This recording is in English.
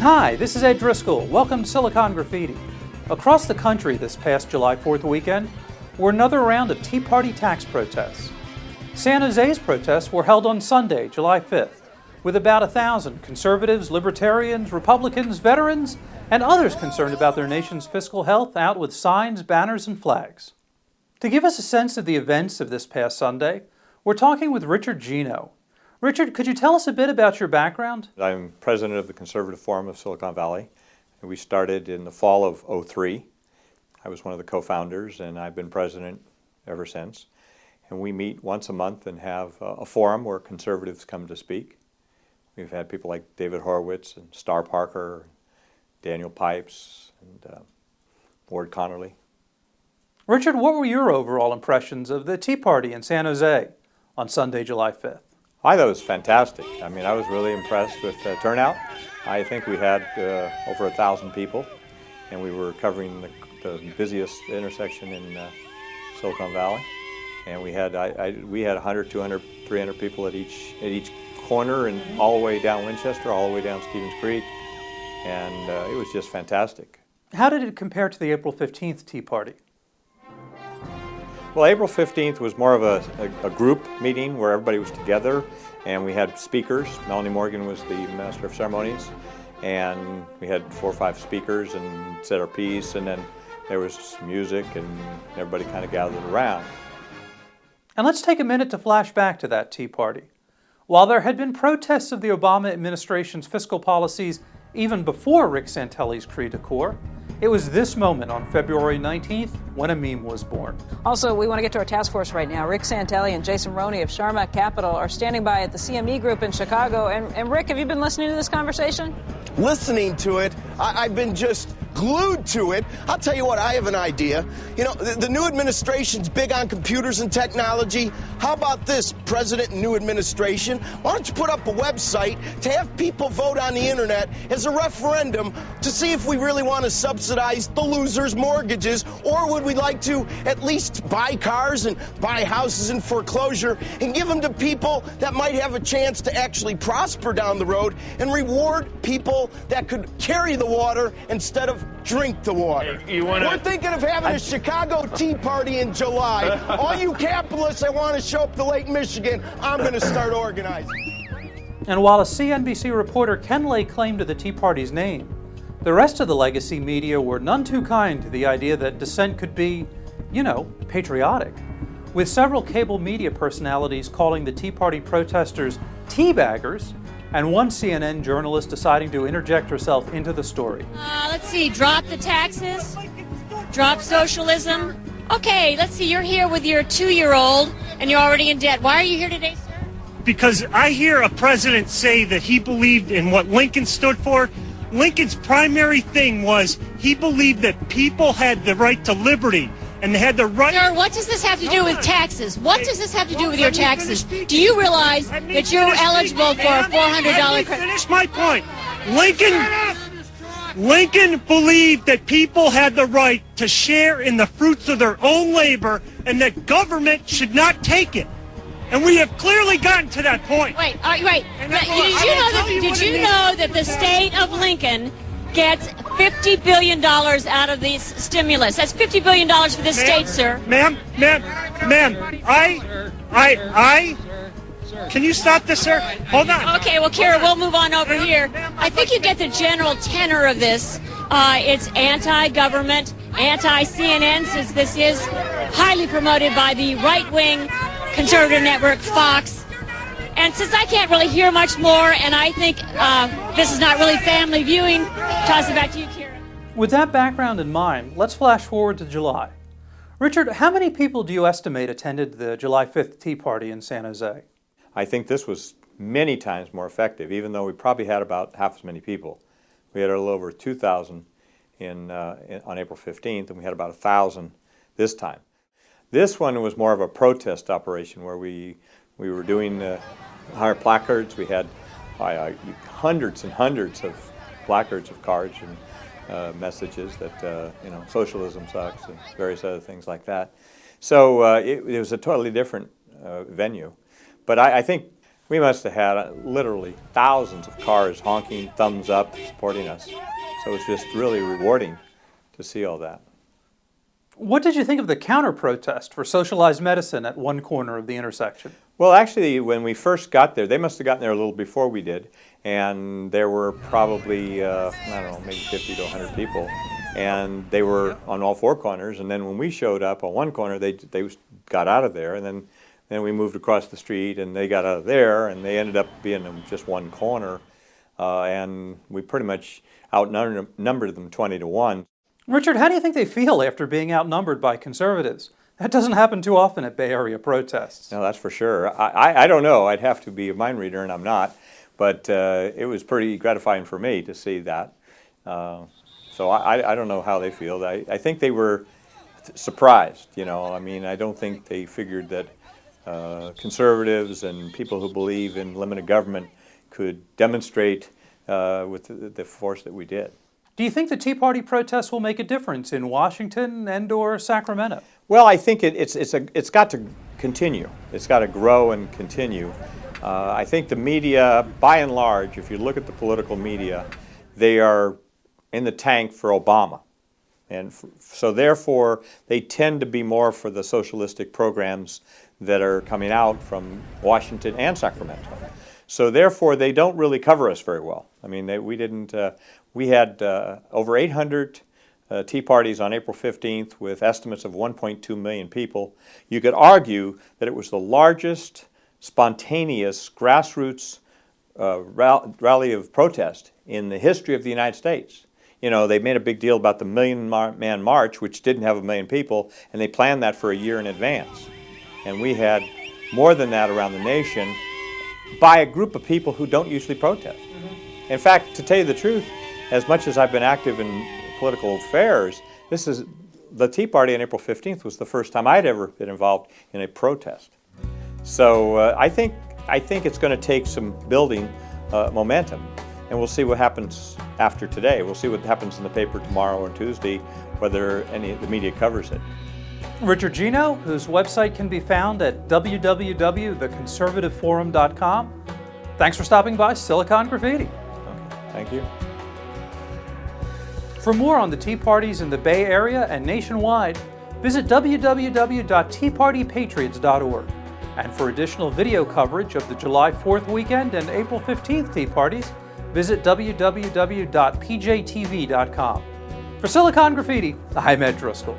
Hi, this is Ed Driscoll. Welcome to Silicon Graffiti. Across the country this past July 4th weekend were another round of Tea Party tax protests. San Jose's protests were held on Sunday, July 5th, with about 1,000 conservatives, libertarians, Republicans, veterans, and others concerned about their nation's fiscal health out with signs, banners, and flags. To give us a sense of the events of this past Sunday, we're talking with Richard Geno. Richard, could you tell us a bit about your background? I'm president of the Conservative Forum of Silicon Valley. We started in the fall of '03. I was one of the co-founders, and I've been president ever since. And we meet once a month and have a forum where conservatives come to speak. We've had people like David Horowitz and Star Parker, Daniel Pipes, and Ward Connerly. Richard, what were your overall impressions of the Tea Party in San Jose on Sunday, July 5th? I thought it was fantastic. I mean, I was really impressed with the turnout. I think we had over 1,000 people, and we were covering the busiest intersection in Silicon Valley. And we had 100, 200, 300 people at each corner, and all the way down Winchester, all the way down Stevens Creek, and it was just fantastic. How did it compare to the April 15th Tea Party? Well, April 15th was more of a group meeting where everybody was together, and we had speakers. Melanie Morgan was the Master of Ceremonies, and we had 4 or 5 speakers and said our piece, and then there was music, and everybody kind of gathered around. And let's take a minute to flash back to that Tea Party. While there had been protests of the Obama administration's fiscal policies even before Rick Santelli's cri de coeur, it was this moment on February 19th when a meme was born. Also, we want to get to our task force right now. Rick Santelli and Jason Roney of Sharma Capital are standing by at the CME Group in Chicago. And Rick, have you been listening to this conversation? Listening to it, I've been just glued to it. I'll tell you what, I have an idea. You know, the new administration's big on computers and technology. How about this, President and new administration? Why don't you put up a website to have people vote on the internet as a referendum to see if we really want to subsidize the losers' mortgages, or would we like to at least buy cars and buy houses in foreclosure and give them to people that might have a chance to actually prosper down the road and reward people that could carry the water instead of drink the water. We're thinking of having a Chicago Tea Party in July. All you capitalists that want to show up to Lake Michigan, I'm going to start organizing. And while a CNBC reporter can lay claim to the Tea Party's name, the rest of the legacy media were none too kind to the idea that dissent could be, patriotic, with several cable media personalities calling the Tea Party protesters teabaggers, and one CNN journalist deciding to interject herself into the story. Let's see, drop the taxes, drop socialism. Okay, let's see, you're here with your 2-year-old and you're already in debt. Why are you here today, sir? Because I hear a president say that he believed in what Lincoln stood for. Lincoln's primary thing was he believed that people had the right to liberty. And they had the right... Sir, what does this have to do with taxes? What does this have to do with your taxes? Do you realize that you're eligible for a $400 credit? Finish my point. Lincoln believed that people had the right to share in the fruits of their own labor and that government should not take it. And we have clearly gotten to that point. Wait. Did you know that the state of Lincoln gets $50 billion out of these stimulus? That's $50 billion for this state, sir. Ma'am, can you stop this, sir? Hold on. Okay, well, Kira, we'll move on over here. I think you get the general tenor of this. It's anti-government, anti-CNN, since this is highly promoted by the right-wing conservative network, Fox. And since I can't really hear much more, and I think this is not really family viewing, toss it back to you, Kira. With that background in mind, let's flash forward to July. Richard, how many people do you estimate attended the July 5th Tea Party in San Jose? I think this was many times more effective, even though we probably had about half as many people. We had a little over 2,000 on April 15th, and we had about 1,000 this time. This one was more of a protest operation where we were doing our placards. We had hundreds and hundreds of placards of cards and messages that socialism sucks and various other things like that. So it was a totally different venue. But I think We must have had literally thousands of cars honking, thumbs up, supporting us. So it's just really rewarding to see all that. What did you think of the counter-protest for socialized medicine at one corner of the intersection? Well, actually, when we first got there, they must have gotten there a little before we did, and there were probably, I don't know, maybe 50 to 100 people, and they were on all four corners, and then when we showed up on one corner, they got out of there, and then we moved across the street, and they got out of there, and they ended up being in just one corner, and we pretty much outnumbered them 20 to 1. Richard, how do you think they feel after being outnumbered by conservatives? That doesn't happen too often at Bay Area protests. No, that's for sure. I don't know. I'd have to be a mind reader, and I'm not. But it was pretty gratifying for me to see that. So I don't know how they feel. I think they were surprised, you know. I mean, I don't think they figured that conservatives and people who believe in limited government could demonstrate with the force that we did. Do you think the Tea Party protests will make a difference in Washington and/or Sacramento? Well, I think it's got to continue. It's got to grow and continue. I think the media, by and large, if you look at the political media, they are in the tank for Obama. And so therefore, they tend to be more for the socialistic programs that are coming out from Washington and Sacramento. So therefore, they don't really cover us very well. I mean, we had over 800 Tea Parties on April 15th with estimates of 1.2 million people. You could argue that it was the largest spontaneous grassroots rally of protest in the history of the United States. You know, they made a big deal about the Million-Man March, which didn't have 1 million people, and they planned that for a year in advance. And we had more than that around the nation by a group of people who don't usually protest. In fact, to tell you the truth, as much as I've been active in political affairs, the Tea Party on April 15th was the first time I'd ever been involved in a protest. So I think it's going to take some building momentum, and we'll see what happens after today. We'll see what happens in the paper tomorrow or Tuesday, whether any of the media covers it. Richard Geno, whose website can be found at www.theconservativeforum.com. Thanks for stopping by Silicon Graffiti. Okay, thank you. For more on the Tea Parties in the Bay Area and nationwide, visit www.teapartypatriots.org. And for additional video coverage of the July 4th weekend and April 15th Tea Parties, visit www.pjtv.com. For Silicon Graffiti, I'm Ed Driscoll.